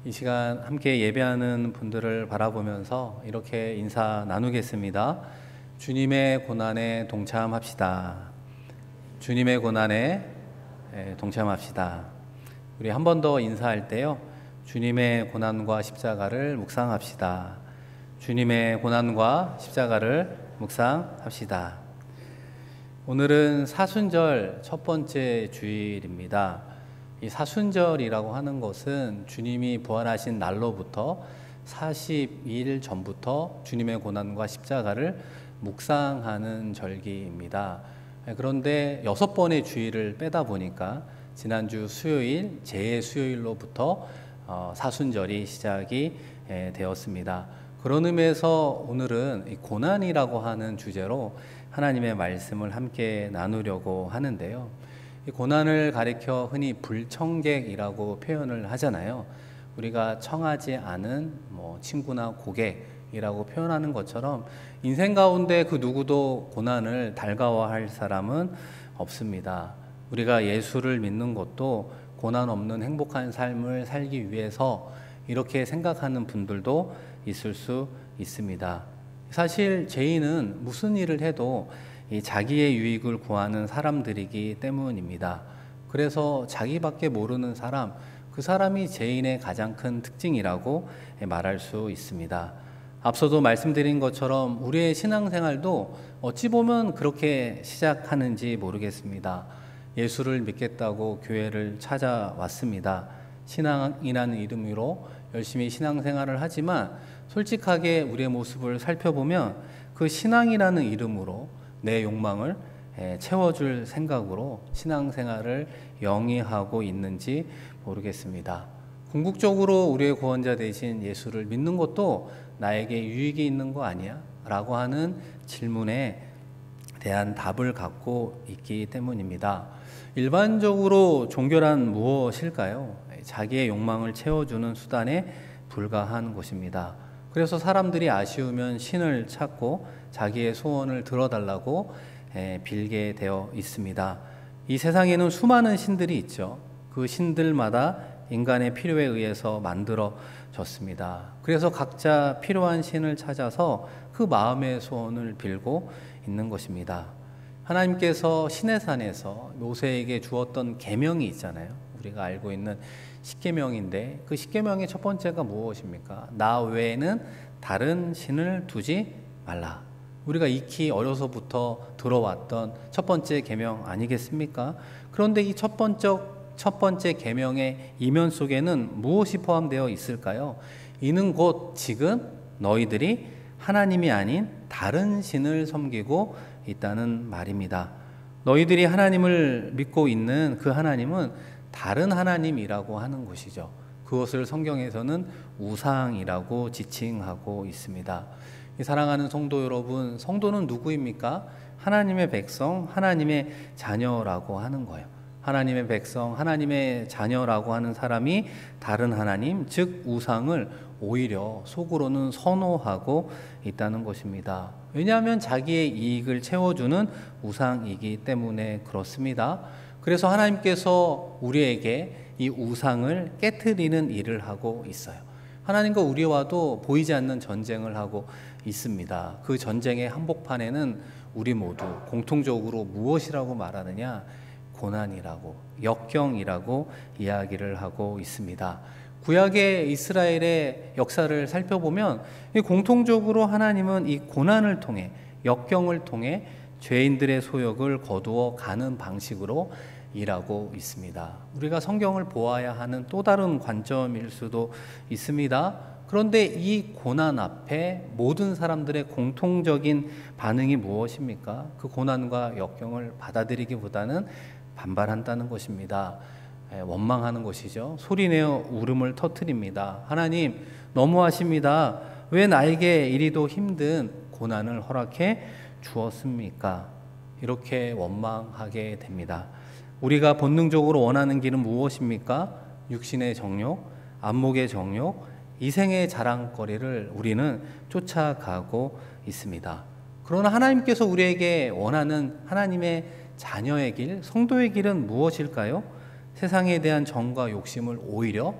이 시간 함께 예배하는 분들을 바라보면서 이렇게 인사 나누겠습니다. 주님의 고난에 동참합시다. 주님의 고난에 동참합시다. 우리 한 번 더 인사할 때요. 주님의 고난과 십자가를 묵상합시다. 주님의 고난과 십자가를 묵상합시다. 오늘은 사순절 첫 번째 주일입니다. 이 사순절이라고 하는 것은 주님이 부활하신 날로부터 40일 전부터 주님의 고난과 십자가를 묵상하는 절기입니다. 그런데 6번의 주일을 빼다 보니까 지난주 수요일, 제 수요일로부터 사순절이 시작이 되었습니다. 그런 의미에서 오늘은 이 고난이라고 하는 주제로 하나님의 말씀을 함께 나누려고 하는데요. 이 고난을 가리켜 흔히 불청객이라고 표현을 하잖아요. 우리가 청하지 않은 친구나 고객이라고 표현하는 것처럼 인생 가운데 그 누구도 고난을 달가워할 사람은 없습니다. 우리가 예수를 믿는 것도 고난 없는 행복한 삶을 살기 위해서 이렇게 생각하는 분들도 있을 수 있습니다. 사실 죄인은 무슨 일을 해도 이 자기의 유익을 구하는 사람들이기 때문입니다. 그래서 자기밖에 모르는 사람, 그 사람이 죄인의 가장 큰 특징이라고 말할 수 있습니다. 앞서도 말씀드린 것처럼 우리의 신앙생활도 어찌 보면 그렇게 시작하는지 모르겠습니다. 예수를 믿겠다고 교회를 찾아왔습니다. 신앙이라는 이름으로 열심히 신앙생활을 하지만 솔직하게 우리의 모습을 살펴보면 그 신앙이라는 이름으로 내 욕망을 채워줄 생각으로 신앙생활을 영위하고 있는지 모르겠습니다. 궁극적으로 우리의 구원자 되신 예수를 믿는 것도 나에게 유익이 있는 거 아니야? 라고 하는 질문에 대한 답을 갖고 있기 때문입니다. 일반적으로 종교란 무엇일까요? 자기의 욕망을 채워주는 수단에 불과한 것입니다. 그래서 사람들이 아쉬우면 신을 찾고 자기의 소원을 들어달라고 빌게 되어 있습니다. 이 세상에는 수많은 신들이 있죠. 그 신들마다 인간의 필요에 의해서 만들어졌습니다. 그래서 각자 필요한 신을 찾아서 그 마음의 소원을 빌고 있는 것입니다. 하나님께서 시내산에서 모세에게 주었던 계명이 있잖아요. 우리가 알고 있는 십계명인데 그 십계명의 첫 번째가 무엇입니까? 나 외에는 다른 신을 두지 말라. 우리가 익히 어려서부터 들어왔던 첫 번째 계명 아니겠습니까? 그런데 이 첫 번째 계명의 이면 속에는 무엇이 포함되어 있을까요? 이는 곧 지금 너희들이 하나님이 아닌 다른 신을 섬기고 있다는 말입니다. 너희들이 하나님을 믿고 있는 그 하나님은 다른 하나님이라고 하는 것이죠. 그것을 성경에서는 우상이라고 지칭하고 있습니다. 사랑하는 성도 여러분, 성도는 누구입니까? 하나님의 백성, 하나님의 자녀라고 하는 거예요. 하나님의 백성, 하나님의 자녀라고 하는 사람이 다른 하나님, 즉 우상을 오히려 속으로는 선호하고 있다는 것입니다. 왜냐하면 자기의 이익을 채워주는 우상이기 때문에 그렇습니다. 그래서 하나님께서 우리에게 이 우상을 깨트리는 일을 하고 있어요. 하나님과 우리와도 보이지 않는 전쟁을 하고 있습니다. 그 전쟁의 한복판에는 우리 모두 공통적으로 무엇이라고 말하느냐? 고난이라고, 역경이라고 이야기를 하고 있습니다. 구약의 이스라엘의 역사를 살펴보면 공통적으로 하나님은 이 고난을 통해, 역경을 통해 죄인들의 소욕을 거두어 가는 방식으로 일하고 있습니다. 우리가 성경을 보아야 하는 또 다른 관점일 수도 있습니다. 그런데 이 고난 앞에 모든 사람들의 공통적인 반응이 무엇입니까? 그 고난과 역경을 받아들이기보다는 반발한다는 것입니다. 원망하는 것이죠. 소리내어 울음을 터뜨립니다. 하나님, 너무하십니다. 왜 나에게 이리도 힘든 고난을 허락해 주었습니까? 이렇게 원망하게 됩니다. 우리가 본능적으로 원하는 길은 무엇입니까? 육신의 정욕, 안목의 정욕, 이생의 자랑거리를 우리는 쫓아가고 있습니다. 그러나 하나님께서 우리에게 원하는 하나님의 자녀의 길, 성도의 길은 무엇일까요? 세상에 대한 정과 욕심을 오히려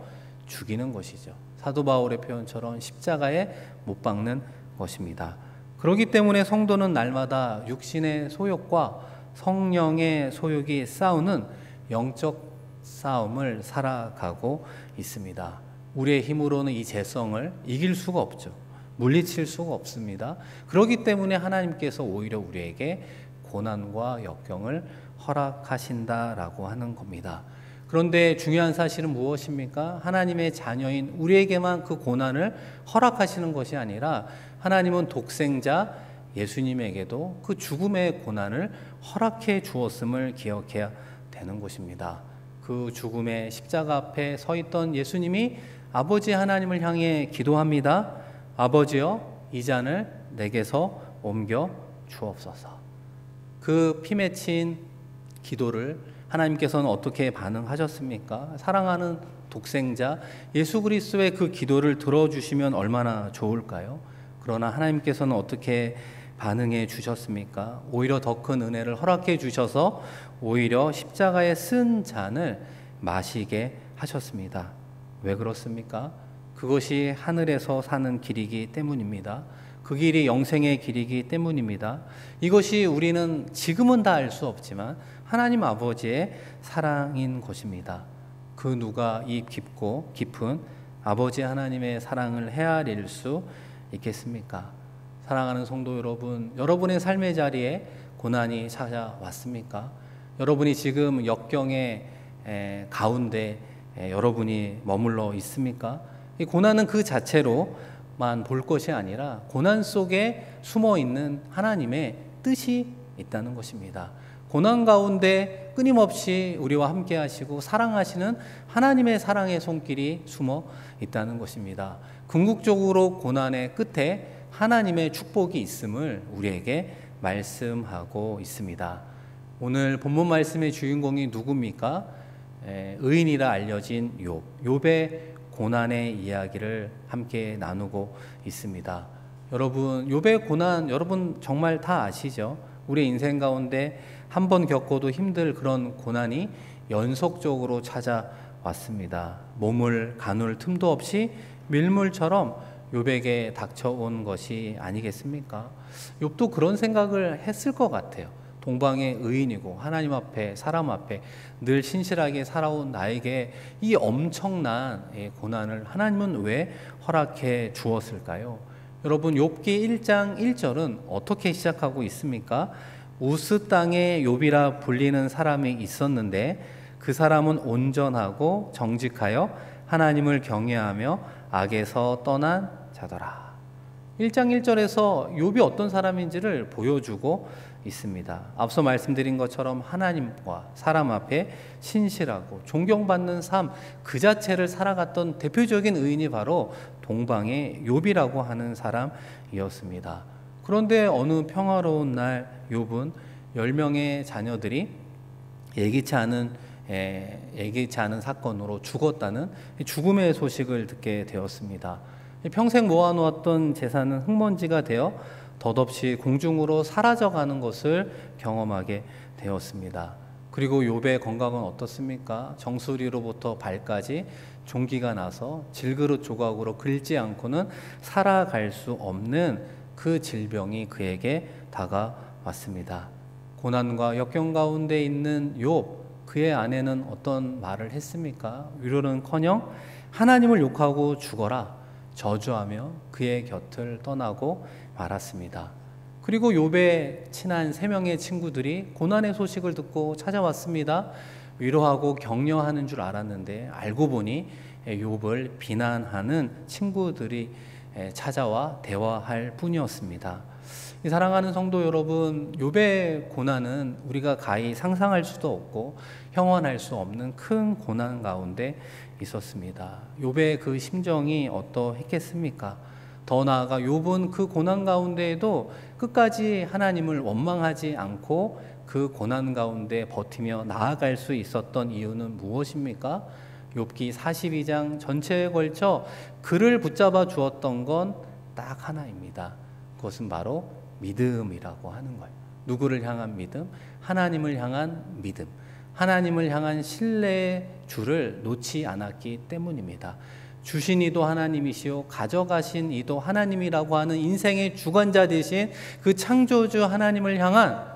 죽이는 것이죠. 사도 바울의 표현처럼 십자가에 못 박는 것입니다. 그렇기 때문에 성도는 날마다 육신의 소욕과 성령의 소욕이 싸우는 영적 싸움을 살아가고 있습니다. 우리의 힘으로는 이 죄성을 이길 수가 없죠. 물리칠 수가 없습니다. 그렇기 때문에 하나님께서 오히려 우리에게 고난과 역경을 허락하신다라고 하는 겁니다. 그런데 중요한 사실은 무엇입니까? 하나님의 자녀인 우리에게만 그 고난을 허락하시는 것이 아니라 하나님은 독생자 예수님에게도 그 죽음의 고난을 허락해 주었음을 기억해야 되는 것입니다. 그 죽음의 십자가 앞에 서 있던 예수님이 아버지 하나님을 향해 기도합니다. 아버지여, 이 잔을 내게서 옮겨 주옵소서. 그 피 맺힌 기도를 하나님께서는 어떻게 반응하셨습니까? 사랑하는 독생자 예수 그리스도의 그 기도를 들어주시면 얼마나 좋을까요? 그러나 하나님께서는 어떻게 반응해 주셨습니까? 오히려 더 큰 은혜를 허락해 주셔서 오히려 십자가에 쓴 잔을 마시게 하셨습니다. 왜 그렇습니까? 그것이 하늘에서 사는 길이기 때문입니다. 그 길이 영생의 길이기 때문입니다. 이것이 우리는 지금은 다 알 수 없지만 하나님 아버지의 사랑인 것입니다. 그 누가 이 깊고 깊은 아버지 하나님의 사랑을 헤아릴 수 있겠습니까? 사랑하는 성도 여러분, 여러분의 삶의 자리에 고난이 찾아왔습니까? 여러분이 지금 역경의 가운데 여러분이 머물러 있습니까? 이 고난은 그 자체로만 볼 것이 아니라 고난 속에 숨어 있는 하나님의 뜻이 있다는 것입니다. 고난 가운데 끊임없이 우리와 함께 하시고 사랑하시는 하나님의 사랑의 손길이 숨어 있다는 것입니다. 궁극적으로 고난의 끝에 하나님의 축복이 있음을 우리에게 말씀하고 있습니다. 오늘 본문 말씀의 주인공이 누굽니까? 의인이라 알려진 욥의 고난의 이야기를 함께 나누고 있습니다. 여러분, 욥의 고난 여러분 정말 다 아시죠? 우리 인생 가운데 한 번 겪어도 힘들 그런 고난이 연속적으로 찾아왔습니다. 몸을 가눌 틈도 없이 밀물처럼 욥에게 닥쳐온 것이 아니겠습니까? 욥도 그런 생각을 했을 것 같아요. 동방의 의인이고 하나님 앞에 사람 앞에 늘 신실하게 살아온 나에게 이 엄청난 고난을 하나님은 왜 허락해 주었을까요? 여러분, 욥기 1장 1절은 어떻게 시작하고 있습니까? 우스 땅에 욥이라 불리는 사람이 있었는데 그 사람은 온전하고 정직하여 하나님을 경외하며 악에서 떠난 자더라. 1장 1절에서 욥이 어떤 사람인지를 보여주고 있습니다. 앞서 말씀드린 것처럼 하나님과 사람 앞에 신실하고 존경받는 삶 그 자체를 살아갔던 대표적인 의인이 바로 동방의 욥이라고 하는 사람이었습니다. 그런데 어느 평화로운 날 욥은 10명의 자녀들이 예기치 않은 사건으로 죽었다는 죽음의 소식을 듣게 되었습니다. 평생 모아놓았던 재산은 흙먼지가 되어 덧없이 공중으로 사라져가는 것을 경험하게 되었습니다. 그리고 욥의 건강은 어떻습니까? 정수리로부터 발까지 종기가 나서 질그릇 조각으로 긁지 않고는 살아갈 수 없는 그 질병이 그에게 다가왔습니다. 고난과 역경 가운데 있는 욥, 그의 아내는 어떤 말을 했습니까? 위로는커녕 하나님을 욕하고 죽어라 저주하며 그의 곁을 떠나고 말았습니다. 그리고 욥의 친한 3명의 친구들이 고난의 소식을 듣고 찾아왔습니다. 위로하고 격려하는 줄 알았는데 알고 보니 욥을 비난하는 친구들이 찾아와 대화할 뿐이었습니다. 사랑하는 성도 여러분, 욥의 고난은 우리가 가히 상상할 수도 없고 형언할 수 없는 큰 고난 가운데 있었습니다. 욥의 그 심정이 어떠했겠습니까? 더 나아가 욥은 그 고난 가운데에도 끝까지 하나님을 원망하지 않고 그 고난 가운데 버티며 나아갈 수 있었던 이유는 무엇입니까? 욥기 42장 전체에 걸쳐 그를 붙잡아 주었던 건 딱 하나입니다. 그것은 바로 믿음이라고 하는 거예요. 누구를 향한 믿음? 하나님을 향한 믿음. 하나님을 향한 신뢰의 줄을 놓지 않았기 때문입니다. 주신 이도 하나님이시오 가져가신 이도 하나님이라고 하는 인생의 주관자 되신 그 창조주 하나님을 향한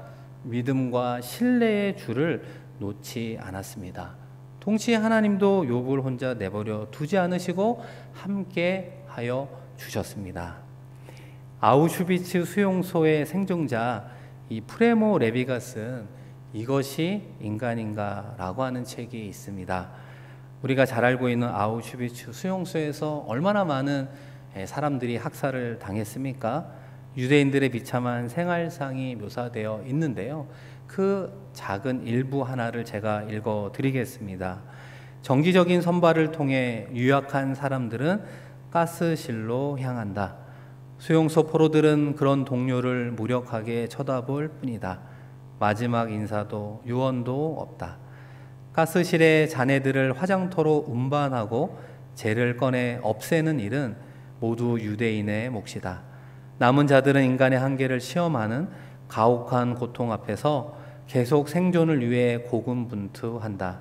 믿음과 신뢰의 줄을 놓지 않았습니다. 동시에 하나님도 욥을 혼자 내버려 두지 않으시고 함께 하여 주셨습니다. 아우슈비츠 수용소의 생존자 이 프레모 레비가 쓴 이것이 인간인가 라고 하는 책이 있습니다. 우리가 잘 알고 있는 아우슈비츠 수용소에서 얼마나 많은 사람들이 학살을 당했습니까? 유대인들의 비참한 생활상이 묘사되어 있는데요. 그 작은 일부 하나를 제가 읽어 드리겠습니다. 정기적인 선발을 통해 유약한 사람들은 가스실로 향한다. 수용소 포로들은 그런 동료를 무력하게 쳐다볼 뿐이다. 마지막 인사도 유언도 없다. 가스실의 자네들을 화장터로 운반하고 재를 꺼내 없애는 일은 모두 유대인의 몫이다. 남은 자들은 인간의 한계를 시험하는 가혹한 고통 앞에서 계속 생존을 위해 고군분투한다.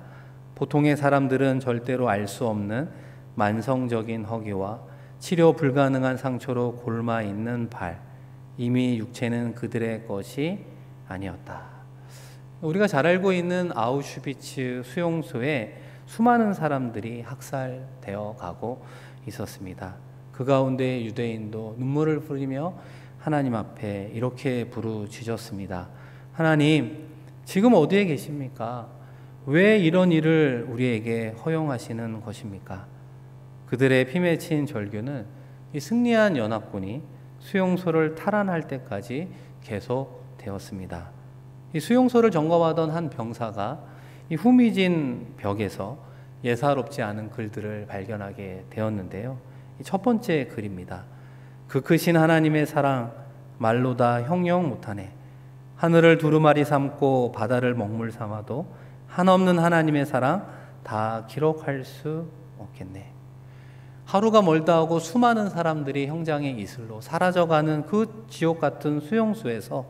보통의 사람들은 절대로 알 수 없는 만성적인 허기와 치료 불가능한 상처로 골마 있는 발, 이미 육체는 그들의 것이 아니었다. 우리가 잘 알고 있는 아우슈비츠 수용소에 수많은 사람들이 학살되어 가고 있었습니다. 그 가운데 유대인도 눈물을 흘리며 하나님 앞에 이렇게 부르짖었습니다. 하나님, 지금 어디에 계십니까? 왜 이런 일을 우리에게 허용하시는 것입니까? 그들의 피 맺힌 절규는 이 승리한 연합군이 수용소를 탈환할 때까지 계속되었습니다. 이 수용소를 점검하던 한 병사가 이 후미진 벽에서 예사롭지 않은 글들을 발견하게 되었는데요. 첫 번째 글입니다. 그 크신 하나님의 사랑 말로 다 형용 못하네. 하늘을 두루마리 삼고 바다를 먹물 삼아도 한없는 하나님의 사랑 다 기록할 수 없겠네. 하루가 멀다 하고 수많은 사람들이 형장의 이슬로 사라져가는 그 지옥 같은 수용소에서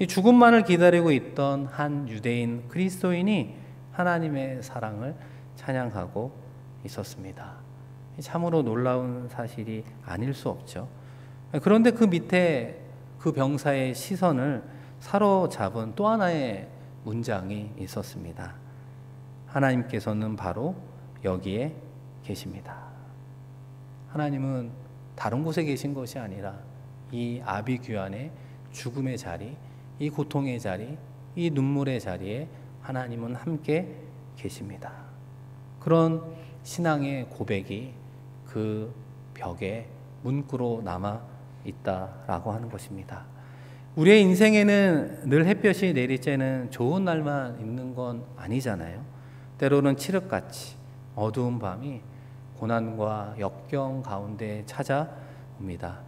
이 죽음만을 기다리고 있던 한 유대인 그리스도인이 하나님의 사랑을 찬양하고 있었습니다. 참으로 놀라운 사실이 아닐 수 없죠. 그런데 그 밑에 그 병사의 시선을 사로잡은 또 하나의 문장이 있었습니다. 하나님께서는 바로 여기에 계십니다. 하나님은 다른 곳에 계신 것이 아니라 이 아비규환의 죽음의 자리, 이 고통의 자리, 이 눈물의 자리에 하나님은 함께 계십니다. 그런 신앙의 고백이 그 벽에 문구로 남아 있다라고 하는 것입니다. 우리의 인생에는 늘 햇볕이 내리쬐는 좋은 날만 있는 건 아니잖아요. 때로는 칠흑같이 어두운 밤이 고난과 역경 가운데 찾아옵니다.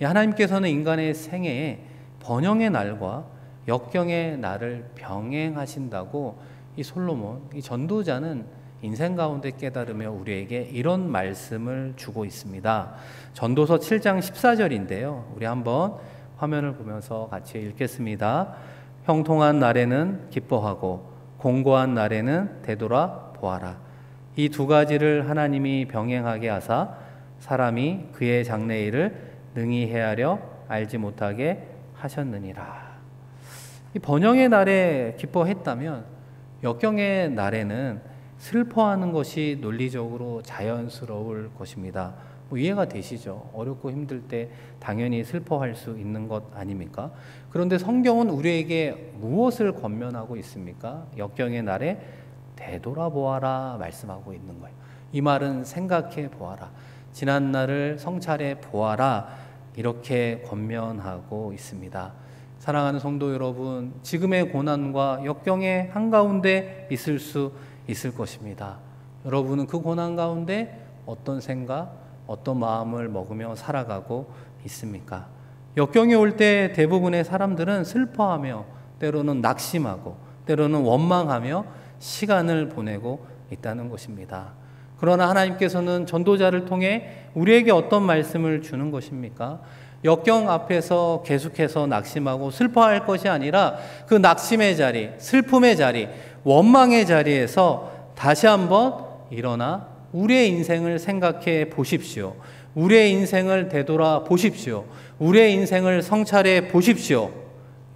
하나님께서는 인간의 생애에 번영의 날과 역경의 날을 병행하신다고 이 솔로몬, 이 전도자는 인생 가운데 깨달으며 우리에게 이런 말씀을 주고 있습니다. 전도서 7장 14절인데요. 우리 한번 화면을 보면서 같이 읽겠습니다. 형통한 날에는 기뻐하고 공고한 날에는 되돌아 보아라. 이 두 가지를 하나님이 병행하게 하사 사람이 그의 장래일을 능히 헤아려 알지 못하게 하셨느니라. 이 번영의 날에 기뻐했다면 역경의 날에는 슬퍼하는 것이 논리적으로 자연스러울 것입니다. 이해가 되시죠? 어렵고 힘들 때 당연히 슬퍼할 수 있는 것 아닙니까? 그런데 성경은 우리에게 무엇을 권면하고 있습니까? 역경의 날에 되돌아보아라 말씀하고 있는 거예요. 이 말은 생각해 보아라. 지난 날을 성찰해 보아라. 이렇게 권면하고 있습니다. 사랑하는 성도 여러분, 지금의 고난과 역경의 한가운데 있을 수 있을 것입니다. 여러분은 그 고난 가운데 어떤 생각, 어떤 마음을 먹으며 살아가고 있습니까? 역경이 올 때 대부분의 사람들은 슬퍼하며 때로는 낙심하고 때로는 원망하며 시간을 보내고 있다는 것입니다. 그러나 하나님께서는 전도자를 통해 우리에게 어떤 말씀을 주는 것입니까? 역경 앞에서 계속해서 낙심하고 슬퍼할 것이 아니라 그 낙심의 자리, 슬픔의 자리, 원망의 자리에서 다시 한번 일어나 우리의 인생을 생각해 보십시오. 우리의 인생을 되돌아 보십시오. 우리의 인생을 성찰해 보십시오.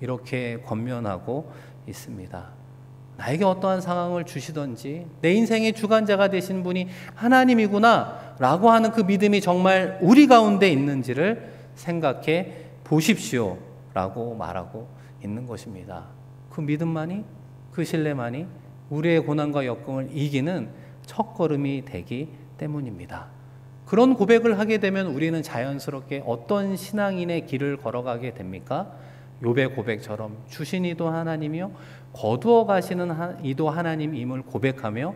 이렇게 권면하고 있습니다. 나에게 어떠한 상황을 주시든지 내 인생의 주관자가 되신 분이 하나님이구나 라고 하는 그 믿음이 정말 우리 가운데 있는지를 생각해 보십시오 라고 말하고 있는 것입니다. 그 믿음만이, 그 신뢰만이 우리의 고난과 역경을 이기는 첫걸음이 되기 때문입니다. 그런 고백을 하게 되면 우리는 자연스럽게 어떤 신앙인의 길을 걸어가게 됩니까? 욥의 고백처럼 주신 이도 하나님이요 거두어 가시는 이도 하나님임을 고백하며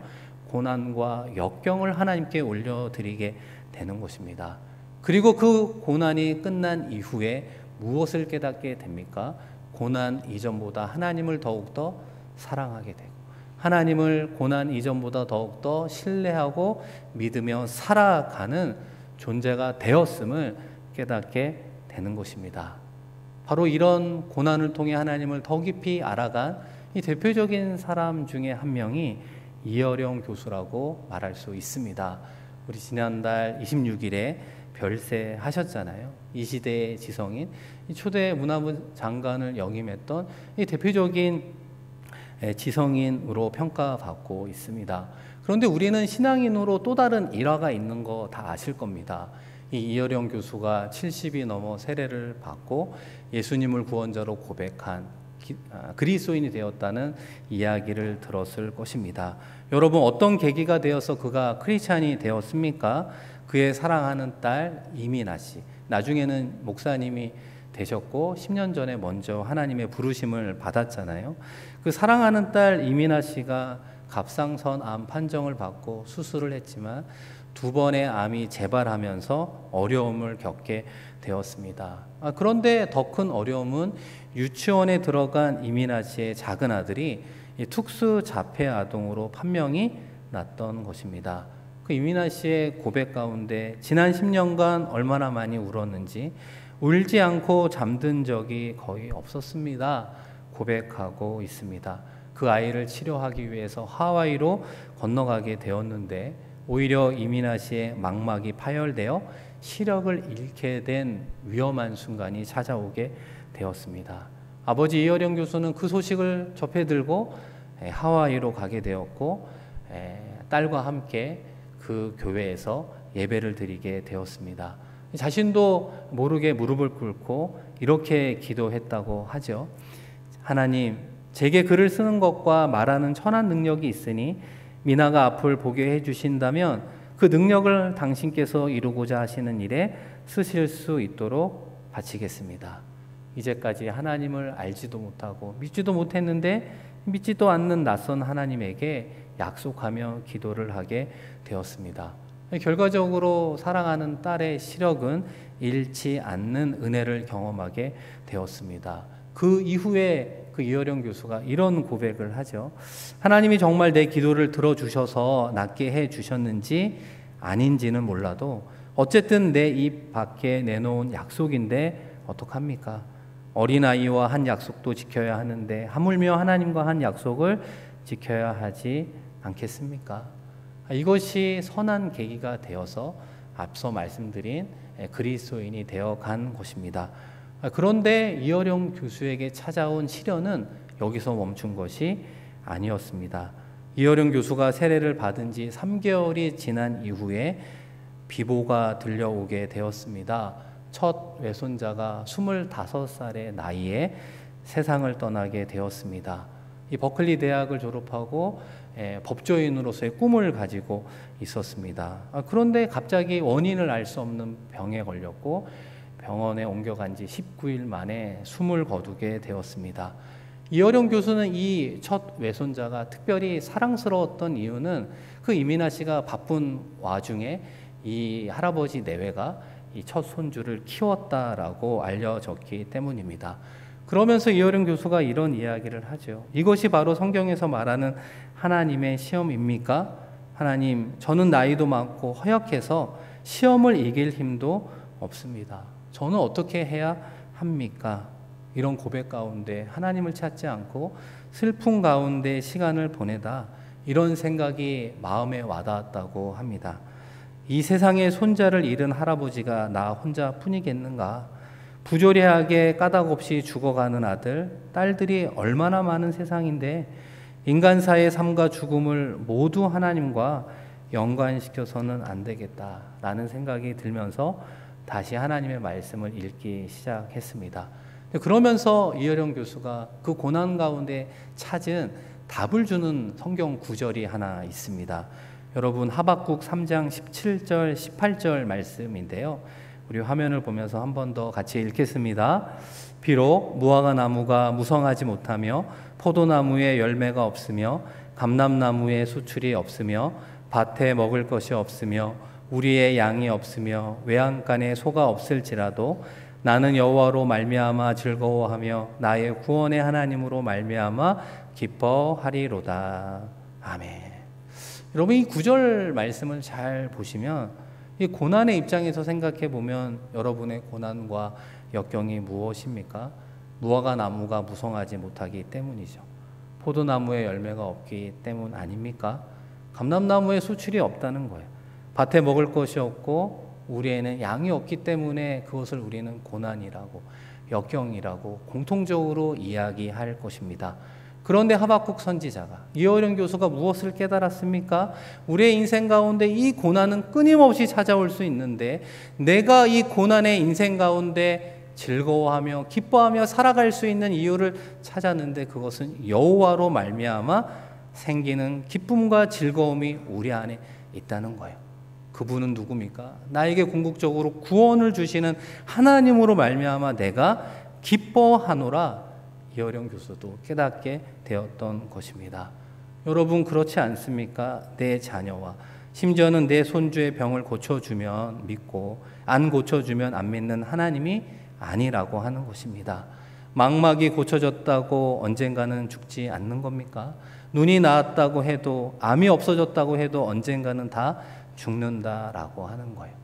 고난과 역경을 하나님께 올려드리게 되는 것입니다. 그리고 그 고난이 끝난 이후에 무엇을 깨닫게 됩니까? 고난 이전보다 하나님을 더욱더 사랑하게 되고 하나님을 고난 이전보다 더욱더 신뢰하고 믿으며 살아가는 존재가 되었음을 깨닫게 되는 것입니다. 바로 이런 고난을 통해 하나님을 더 깊이 알아간 이 대표적인 사람 중에 한 명이 이어령 교수라고 말할 수 있습니다. 우리 지난달 26일에 별세하셨잖아요. 이 시대의 지성인, 이 초대 문화부 장관을 역임했던 이 대표적인 지성인으로 평가받고 있습니다. 그런데 우리는 신앙인으로 또 다른 일화가 있는 거 다 아실 겁니다. 이 이어령 교수가 70이 넘어 세례를 받고 예수님을 구원자로 고백한 그리스도인이 되었다는 이야기를 들었을 것입니다. 여러분, 어떤 계기가 되어서 그가 크리스찬이 되었습니까? 그의 사랑하는 딸 이민아 씨, 나중에는 목사님이 되셨고 10년 전에 먼저 하나님의 부르심을 받았잖아요. 그 사랑하는 딸 이민아 씨가 갑상선 암 판정을 받고 수술을 했지만 2번의 암이 재발하면서 어려움을 겪게 되었습니다. 그런데 더 큰 어려움은 유치원에 들어간 이민아 씨의 작은 아들이 특수 자폐 아동으로 판명이 났던 것입니다. 그 이민아 씨의 고백 가운데 지난 10년간 얼마나 많이 울었는지 울지 않고 잠든 적이 거의 없었습니다. 고백하고 있습니다. 그 아이를 치료하기 위해서 하와이로 건너가게 되었는데 오히려 이민아 씨의 망막이 파열되어 시력을 잃게 된 위험한 순간이 찾아오게 되었습니다. 아버지 이어령 교수는 그 소식을 접해 들고 하와이로 가게 되었고 딸과 함께 그 교회에서 예배를 드리게 되었습니다. 자신도 모르게 무릎을 꿇고 이렇게 기도했다고 하죠. 하나님, 제게 글을 쓰는 것과 말하는 천한 능력이 있으니 미나가 앞을 보게 해주신다면 그 능력을 당신께서 이루고자 하시는 일에 쓰실 수 있도록 바치겠습니다. 이제까지 하나님을 알지도 못하고 믿지도 못했는데 믿지도 않는 낯선 하나님에게 약속하며 기도를 하게 되었습니다. 결과적으로 사랑하는 딸의 시력은 잃지 않는 은혜를 경험하게 되었습니다. 그 이후에 그 이어령 교수가 이런 고백을 하죠. 하나님이 정말 내 기도를 들어주셔서 낫게 해주셨는지 아닌지는 몰라도 어쨌든 내 입 밖에 내놓은 약속인데 어떡합니까? 어린아이와 한 약속도 지켜야 하는데 하물며 하나님과 한 약속을 지켜야 하지 않겠습니까? 이것이 선한 계기가 되어서 앞서 말씀드린 그리스도인이 되어간 것입니다. 그런데 이어령 교수에게 찾아온 시련은 여기서 멈춘 것이 아니었습니다. 이어령 교수가 세례를 받은 지 3개월이 지난 이후에 비보가 들려오게 되었습니다. 첫 외손자가 25살의 나이에 세상을 떠나게 되었습니다. 이 버클리 대학을 졸업하고 법조인으로서의 꿈을 가지고 있었습니다. 그런데 갑자기 원인을 알 수 없는 병에 걸렸고 병원에 옮겨간 지 19일 만에 숨을 거두게 되었습니다. 이어령 교수는 이 첫 외손자가 특별히 사랑스러웠던 이유는 그 이민아 씨가 바쁜 와중에 이 할아버지 내외가 이 첫 손주를 키웠다라고 알려졌기 때문입니다. 그러면서 이어령 교수가 이런 이야기를 하죠. 이것이 바로 성경에서 말하는 하나님의 시험입니까? 하나님, 저는 나이도 많고 허약해서 시험을 이길 힘도 없습니다. 저는 어떻게 해야 합니까? 이런 고백 가운데 하나님을 찾지 않고 슬픔 가운데 시간을 보내다 이런 생각이 마음에 와닿았다고 합니다. 이 세상에 손자를 잃은 할아버지가 나 혼자뿐이겠는가? 부조리하게 까닭 없이 죽어가는 아들, 딸들이 얼마나 많은 세상인데 인간사의 삶과 죽음을 모두 하나님과 연관시켜서는 안 되겠다라는 생각이 들면서 다시 하나님의 말씀을 읽기 시작했습니다. 그러면서 이어령 교수가 그 고난 가운데 찾은 답을 주는 성경 구절이 하나 있습니다. 여러분, 하박국 3장 17절 18절 말씀인데요. 우리 화면을 보면서 한 번 더 같이 읽겠습니다. 비록 무화과 나무가 무성하지 못하며 포도나무에 열매가 없으며 감람나무에 수출이 없으며 밭에 먹을 것이 없으며 우리의 양이 없으며 외양간에 소가 없을지라도 나는 여호와로 말미암아 즐거워하며 나의 구원의 하나님으로 말미암아 기뻐하리로다. 아멘. 여러분, 이 구절 말씀을 잘 보시면 이 고난의 입장에서 생각해 보면 여러분의 고난과 역경이 무엇입니까? 무화과 나무가 무성하지 못하기 때문이죠. 포도나무에 열매가 없기 때문 아닙니까? 감람나무에 수출이 없다는 거예요. 밭에 먹을 것이 없고 우리에는 양이 없기 때문에 그것을 우리는 고난이라고, 역경이라고 공통적으로 이야기할 것입니다. 그런데 하박국 선지자가, 이어령 교수가 무엇을 깨달았습니까? 우리의 인생 가운데 이 고난은 끊임없이 찾아올 수 있는데 내가 이 고난의 인생 가운데 즐거워하며 기뻐하며 살아갈 수 있는 이유를 찾았는데 그것은 여호와로 말미암아 생기는 기쁨과 즐거움이 우리 안에 있다는 거예요. 그분은 누굽니까? 나에게 궁극적으로 구원을 주시는 하나님으로 말미암아 내가 기뻐하노라. 이어령 교수도 깨닫게 되었던 것입니다. 여러분, 그렇지 않습니까? 내 자녀와 심지어는 내 손주의 병을 고쳐주면 믿고 안 고쳐주면 안 믿는 하나님이 아니라고 하는 것입니다. 망막이 고쳐졌다고 언젠가는 죽지 않는 겁니까? 눈이 나았다고 해도, 암이 없어졌다고 해도 언젠가는 다 죽는다라고 하는 거예요.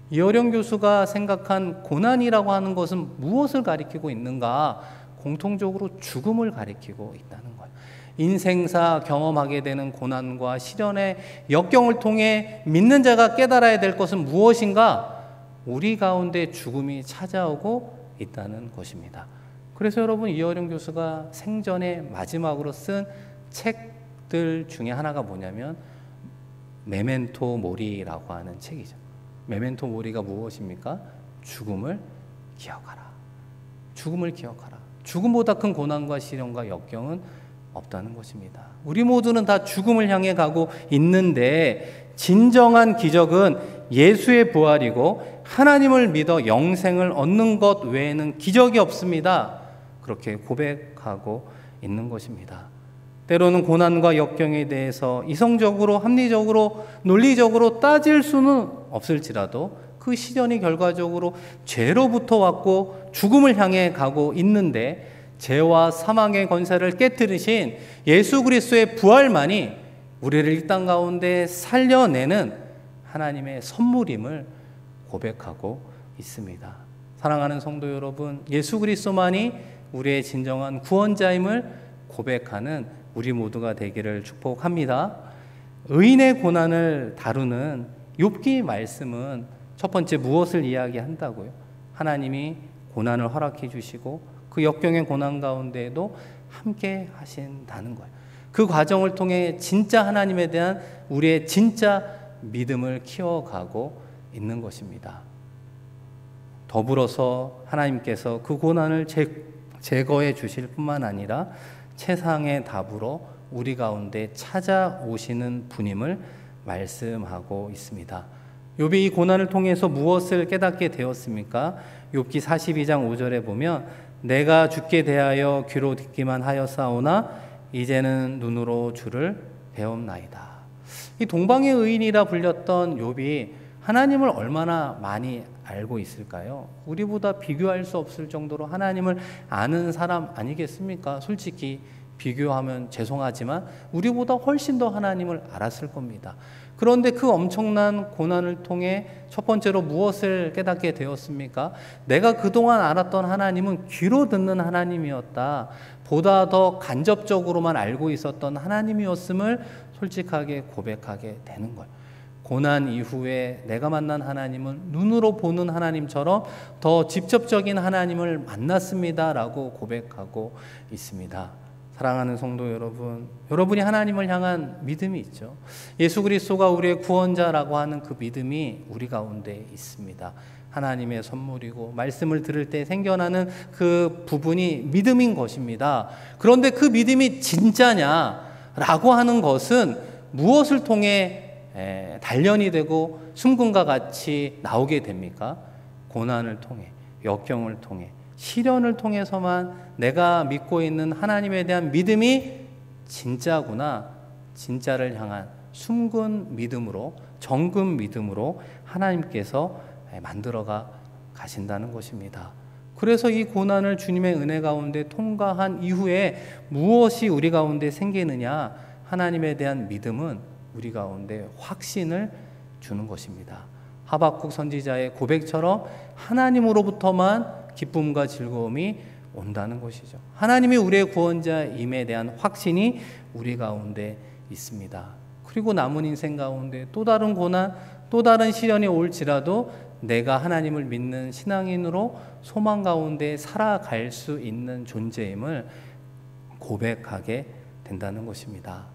이어령 교수가 생각한 고난이라고 하는 것은 무엇을 가리키고 있는가? 공통적으로 죽음을 가리키고 있다는 거예요. 인생사 경험하게 되는 고난과 시련의 역경을 통해 믿는 자가 깨달아야 될 것은 무엇인가? 우리 가운데 죽음이 찾아오고 있다는 것입니다. 그래서 여러분, 이어령 교수가 생전에 마지막으로 쓴 책들 중에 하나가 뭐냐면 메멘토 모리라고 하는 책이죠. 메멘토 모리가 무엇입니까? 죽음을 기억하라. 죽음을 기억하라. 죽음보다 큰 고난과 시련과 역경은 없다는 것입니다. 우리 모두는 다 죽음을 향해 가고 있는데 진정한 기적은 예수의 부활이고 하나님을 믿어 영생을 얻는 것 외에는 기적이 없습니다. 그렇게 고백하고 있는 것입니다. 때로는 고난과 역경에 대해서 이성적으로, 합리적으로, 논리적으로 따질 수는 없을지라도 그 시련이 결과적으로 죄로부터 왔고 죽음을 향해 가고 있는데 죄와 사망의 권세를 깨뜨리신 예수 그리스도의 부활만이 우리를 이 땅 가운데 살려내는 하나님의 선물임을 고백하고 있습니다. 사랑하는 성도 여러분, 예수 그리스도만이 우리의 진정한 구원자임을 고백하는 우리 모두가 되기를 축복합니다. 의인의 고난을 다루는 욥기 말씀은 첫 번째 무엇을 이야기한다고요? 하나님이 고난을 허락해 주시고 그 역경의 고난 가운데에도 함께 하신다는 거예요. 그 과정을 통해 진짜 하나님에 대한 우리의 진짜 믿음을 키워가고 있는 것입니다. 더불어서 하나님께서 그 고난을 제거해 주실 뿐만 아니라 최상의 답으로 우리 가운데 찾아오시는 분임을 말씀하고 있습니다. 욥이 이 고난을 통해서 무엇을 깨닫게 되었습니까? 욥기 42장 5절에 보면 내가 주께 대하여 귀로 듣기만 하였사오나 이제는 눈으로 주를 배움나이다. 이 동방의 의인이라 불렸던 욥이 하나님을 얼마나 많이 알고 있을까요? 우리보다 비교할 수 없을 정도로 하나님을 아는 사람 아니겠습니까? 솔직히 비교하면 죄송하지만 우리보다 훨씬 더 하나님을 알았을 겁니다. 그런데 그 엄청난 고난을 통해 첫 번째로 무엇을 깨닫게 되었습니까? 내가 그동안 알았던 하나님은 귀로 듣는 하나님이었다. 보다 더 간접적으로만 알고 있었던 하나님이었음을 솔직하게 고백하게 되는 거예요. 고난 이후에 내가 만난 하나님은 눈으로 보는 하나님처럼 더 직접적인 하나님을 만났습니다라고 고백하고 있습니다. 사랑하는 성도 여러분, 여러분이 하나님을 향한 믿음이 있죠. 예수 그리스도가 우리의 구원자라고 하는 그 믿음이 우리 가운데 있습니다. 하나님의 선물이고 말씀을 들을 때 생겨나는 그 부분이 믿음인 것입니다. 그런데 그 믿음이 진짜냐라고 하는 것은 무엇을 통해 단련이 되고 순금과 같이 나오게 됩니까? 고난을 통해, 역경을 통해, 시련을 통해서만 내가 믿고 있는 하나님에 대한 믿음이 진짜구나, 진짜를 향한 숨근 믿음으로, 정금 믿음으로 하나님께서 만들어가 가신다는 것입니다. 그래서 이 고난을 주님의 은혜 가운데 통과한 이후에 무엇이 우리 가운데 생기느냐? 하나님에 대한 믿음은 우리 가운데 확신을 주는 것입니다. 하박국 선지자의 고백처럼 하나님으로부터만 기쁨과 즐거움이 온다는 것이죠. 하나님이 우리의 구원자임에 대한 확신이 우리 가운데 있습니다. 그리고 남은 인생 가운데 또 다른 고난, 또 다른 시련이 올지라도 내가 하나님을 믿는 신앙인으로 소망 가운데 살아갈 수 있는 존재임을 고백하게 된다는 것입니다.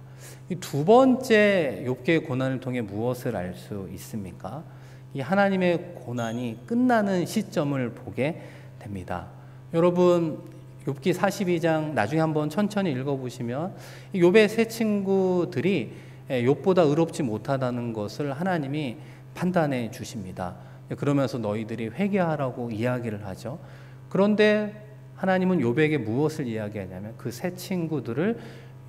이 두 번째 욥기의 고난을 통해 무엇을 알 수 있습니까? 이 하나님의 고난이 끝나는 시점을 보게 됩니다. 여러분, 욥기 42장 나중에 한번 천천히 읽어보시면 욥의 세 친구들이 욥보다 의롭지 못하다는 것을 하나님이 판단해 주십니다. 그러면서 너희들이 회개하라고 이야기를 하죠. 그런데 하나님은 욥에게 무엇을 이야기하냐면 그 세 친구들을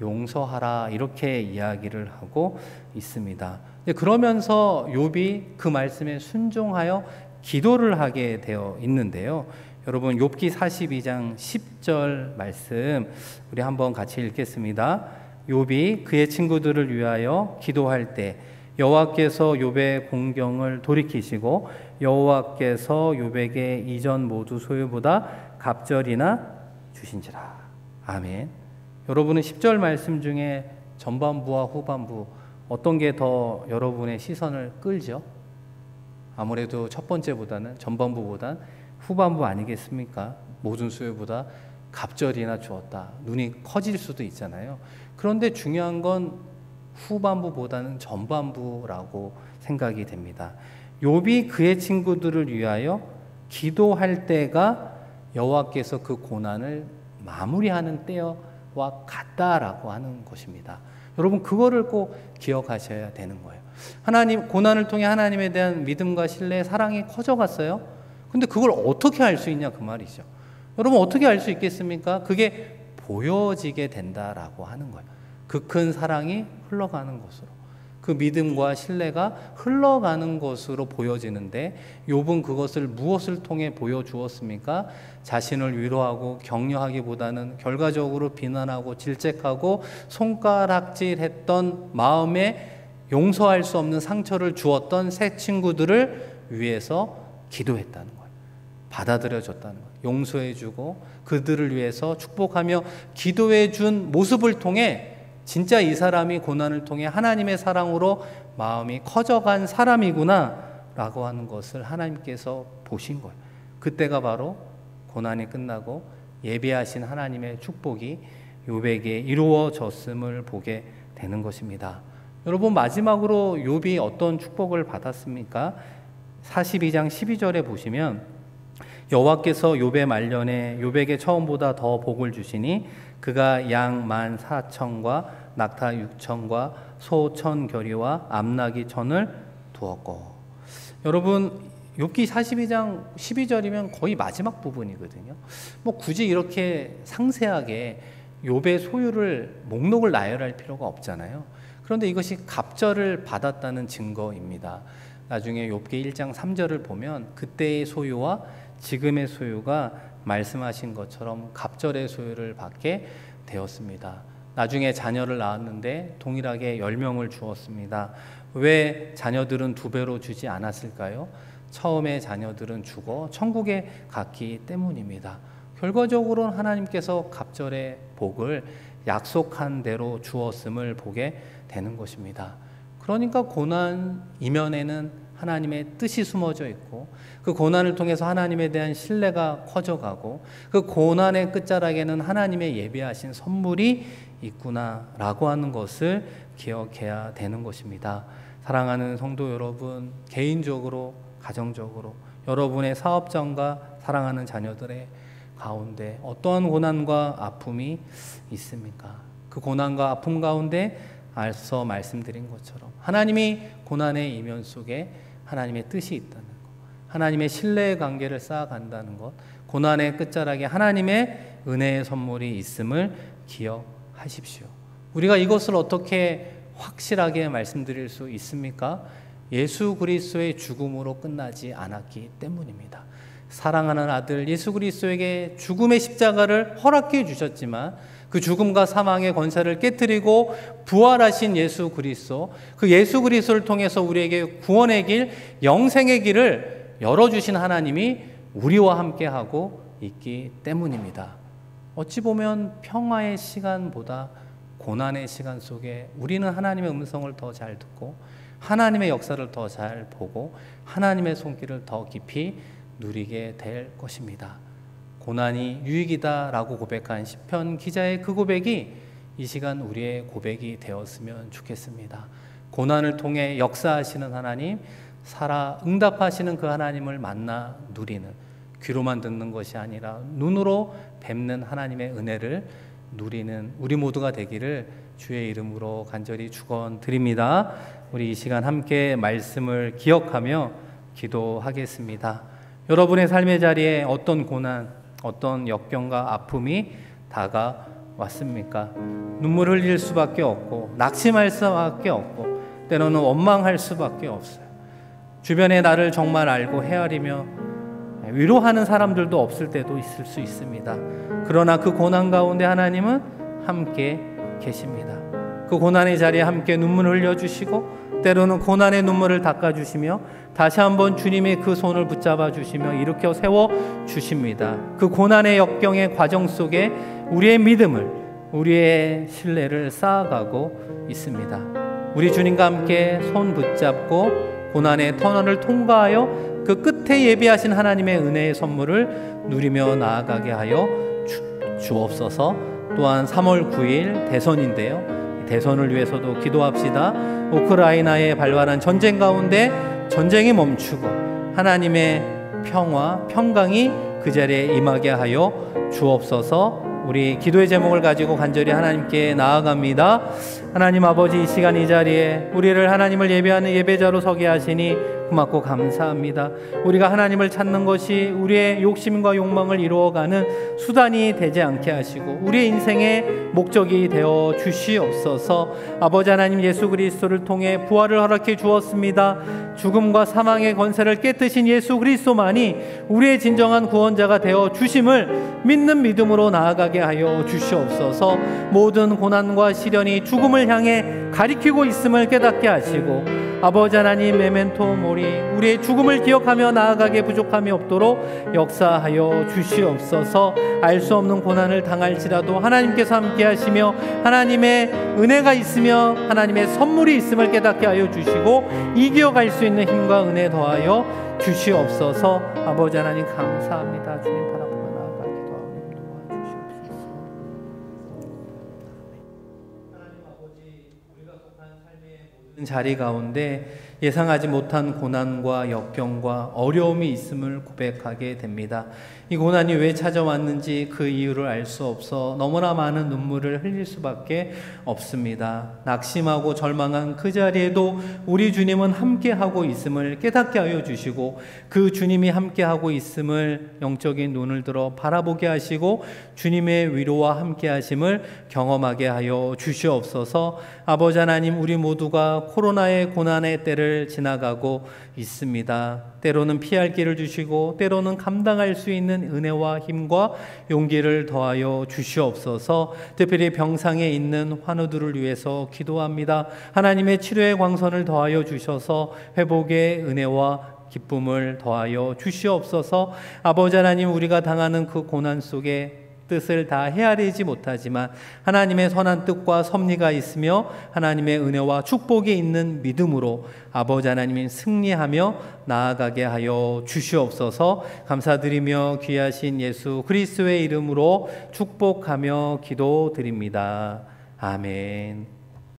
용서하라 이렇게 이야기를 하고 있습니다. 그러면서 욥이 그 말씀에 순종하여 기도를 하게 되어 있는데요. 여러분, 욥기 42장 10절 말씀 우리 한번 같이 읽겠습니다. 욥이 그의 친구들을 위하여 기도할 때 여호와께서 욥의 공경을 돌이키시고 여호와께서 욥에게 이전 모두 소유보다 갑절이나 주신지라. 아멘. 여러분은 10절 말씀 중에 전반부와 후반부 어떤 게 더 여러분의 시선을 끌죠? 아무래도 첫 번째보다는 전반부보단 후반부 아니겠습니까? 모든 소유보다 갑절이나 주었다. 눈이 커질 수도 있잖아요. 그런데 중요한 건 후반부보다는 전반부라고 생각이 됩니다. 욥이 그의 친구들을 위하여 기도할 때가 여호와께서 그 고난을 마무리하는 때와 같다라고 하는 것입니다. 여러분, 그거를 꼭 기억하셔야 되는 거예요. 하나님, 고난을 통해 하나님에 대한 믿음과 신뢰, 사랑이 커져갔어요. 근데 그걸 어떻게 알 수 있냐 그 말이죠. 여러분, 어떻게 알 수 있겠습니까? 그게 보여지게 된다라고 하는 거예요. 그 큰 사랑이 흘러가는 것으로, 그 믿음과 신뢰가 흘러가는 것으로 보여지는데 욥은 그것을 무엇을 통해 보여주었습니까? 자신을 위로하고 격려하기보다는 결과적으로 비난하고 질책하고 손가락질했던 마음에 용서할 수 없는 상처를 주었던 새 친구들을 위해서 기도했다는 거예요. 받아들여줬다는 거예요. 용서해주고 그들을 위해서 축복하며 기도해준 모습을 통해 진짜 이 사람이 고난을 통해 하나님의 사랑으로 마음이 커져간 사람이구나 라고 하는 것을 하나님께서 보신 거예요. 그때가 바로 고난이 끝나고 예비하신 하나님의 축복이 욥에게 이루어졌음을 보게 되는 것입니다. 여러분, 마지막으로 욥이 어떤 축복을 받았습니까? 42장 12절에 보시면 여호와께서 욥의 말년에 욥에게 처음보다 더 복을 주시니 그가 양 14,000과 낙타 6,000과 소 1,000겨리와 암나귀 1,000을 두었고. 여러분, 욥기 42장 12절이면 거의 마지막 부분이거든요. 뭐 굳이 이렇게 상세하게 욥의 소유를 목록을 나열할 필요가 없잖아요. 그런데 이것이 갑절을 받았다는 증거입니다. 나중에 욥기 1장 3절을 보면 그때의 소유와 지금의 소유가 말씀하신 것처럼 갑절의 소유를 받게 되었습니다. 나중에 자녀를 낳았는데 동일하게 10명을 주었습니다. 왜 자녀들은 2배로 주지 않았을까요? 처음에 자녀들은 죽어 천국에 갔기 때문입니다. 결과적으로는 하나님께서 갑절의 복을 약속한 대로 주었음을 보게 되는 것입니다. 그러니까 고난 이면에는 하나님의 뜻이 숨어져 있고 그 고난을 통해서 하나님에 대한 신뢰가 커져가고 그 고난의 끝자락에는 하나님의 예비하신 선물이 있구나라고 하는 것을 기억해야 되는 것입니다. 사랑하는 성도 여러분, 개인적으로, 가정적으로 여러분의 사업장과 사랑하는 자녀들의 가운데 어떠한 고난과 아픔이 있습니까? 그 고난과 아픔 가운데 앞서 말씀드린 것처럼 하나님이 고난의 이면 속에 하나님의 뜻이 있다는 것, 하나님의 신뢰의 관계를 쌓아간다는 것, 고난의 끝자락에 하나님의 은혜의 선물이 있음을 기억하십시오. 우리가 이것을 어떻게 확실하게 말씀드릴 수 있습니까? 예수 그리스도의 죽음으로 끝나지 않았기 때문입니다. 사랑하는 아들 예수 그리스도에게 죽음의 십자가를 허락해 주셨지만 그 죽음과 사망의 권세를 깨뜨리고 부활하신 예수 그리스도, 그 예수 그리스도를 통해서 우리에게 구원의 길, 영생의 길을 열어주신 하나님이 우리와 함께하고 있기 때문입니다. 어찌 보면 평화의 시간보다 고난의 시간 속에 우리는 하나님의 음성을 더 잘 듣고 하나님의 역사를 더 잘 보고 하나님의 손길을 더 깊이 누리게 될 것입니다. 고난이 유익이다라고 고백한 시편 기자의 그 고백이 이 시간 우리의 고백이 되었으면 좋겠습니다. 고난을 통해 역사하시는 하나님, 살아 응답하시는 그 하나님을 만나 누리는, 귀로만 듣는 것이 아니라 눈으로 뵙는 하나님의 은혜를 누리는 우리 모두가 되기를 주의 이름으로 간절히 축원드립니다. 우리 이 시간 함께 말씀을 기억하며 기도하겠습니다. 여러분의 삶의 자리에 어떤 고난, 어떤 역경과 아픔이 다가왔습니까? 눈물 흘릴 수밖에 없고 낙심할 수밖에 없고 때로는 원망할 수밖에 없어요. 주변에 나를 정말 알고 헤아리며 위로하는 사람들도 없을 때도 있을 수 있습니다. 그러나 그 고난 가운데 하나님은 함께 계십니다. 그 고난의 자리에 함께 눈물을 흘려주시고 때로는 고난의 눈물을 닦아주시며 다시 한번 주님의 그 손을 붙잡아 주시며 일으켜 세워주십니다. 그 고난의 역경의 과정 속에 우리의 믿음을, 우리의 신뢰를 쌓아가고 있습니다. 우리 주님과 함께 손 붙잡고 고난의 터널을 통과하여 그 끝에 예비하신 하나님의 은혜의 선물을 누리며 나아가게 하여 주옵소서. 또한 3월 9일 대선인데요. 대선을 위해서도 기도합시다. 우크라이나에 발발한 전쟁 가운데 전쟁이 멈추고 하나님의 평화, 평강이 그 자리에 임하게 하여 주옵소서. 우리 기도의 제목을 가지고 간절히 하나님께 나아갑니다. 하나님 아버지, 이 시간 이 자리에 우리를 하나님을 예배하는 예배자로 서게 하시니 고맙고 감사합니다. 우리가 하나님을 찾는 것이 우리의 욕심과 욕망을 이루어가는 수단이 되지 않게 하시고 우리의 인생의 목적이 되어 주시옵소서. 아버지 하나님, 예수 그리스도를 통해 부활을 허락해 주었습니다. 죽음과 사망의 권세를 깨뜨신 예수 그리스도만이 우리의 진정한 구원자가 되어 주심을 믿는 믿음으로 나아가게 하여 주시옵소서. 모든 고난과 시련이 죽음을 향해 가리키고 있음을 깨닫게 하시고 아버지 하나님, 메멘토 모리, 우리의 죽음을 기억하며 나아가게 부족함이 없도록 역사하여 주시옵소서. 알 수 없는 고난을 당할지라도 하나님께서 함께 하시며 하나님의 은혜가 있으며 하나님의 선물이 있음을 깨닫게 하여 주시고 이겨갈 수 있는 힘과 은혜 더하여 주시옵소서. 아버지 하나님 감사합니다. 주님 바라보며 나아가 기도하오니 도와주시옵소서. 하나님 아버지, 우리가 속한 삶의 모든 자리 가운데 예상하지 못한 고난과 역경과 어려움이 있음을 고백하게 됩니다. 이 고난이 왜 찾아왔는지 그 이유를 알 수 없어 너무나 많은 눈물을 흘릴 수밖에 없습니다. 낙심하고 절망한 그 자리에도 우리 주님은 함께하고 있음을 깨닫게 하여 주시고 그 주님이 함께하고 있음을 영적인 눈을 들어 바라보게 하시고 주님의 위로와 함께하심을 경험하게 하여 주시옵소서. 아버지 하나님, 우리 모두가 코로나의 고난의 때를 지나가고 있습니다. 때로는 피할 길을 주시고 때로는 감당할 수 있는 은혜와 힘과 용기를 더하여 주시옵소서. 특별히 병상에 있는 환우들을 위해서 기도합니다. 하나님의 치료의 광선을 더하여 주셔서 회복의 은혜와 기쁨을 더하여 주시옵소서. 아버지 하나님, 우리가 당하는 그 고난 속에 뜻을 다 헤아리지 못하지만 하나님의 선한 뜻과 섭리가 있으며 하나님의 은혜와 축복이 있는 믿음으로 아버지 하나님이 승리하며 나아가게 하여 주시옵소서. 감사드리며 귀하신 예수 그리스도의 이름으로 축복하며 기도드립니다. 아멘.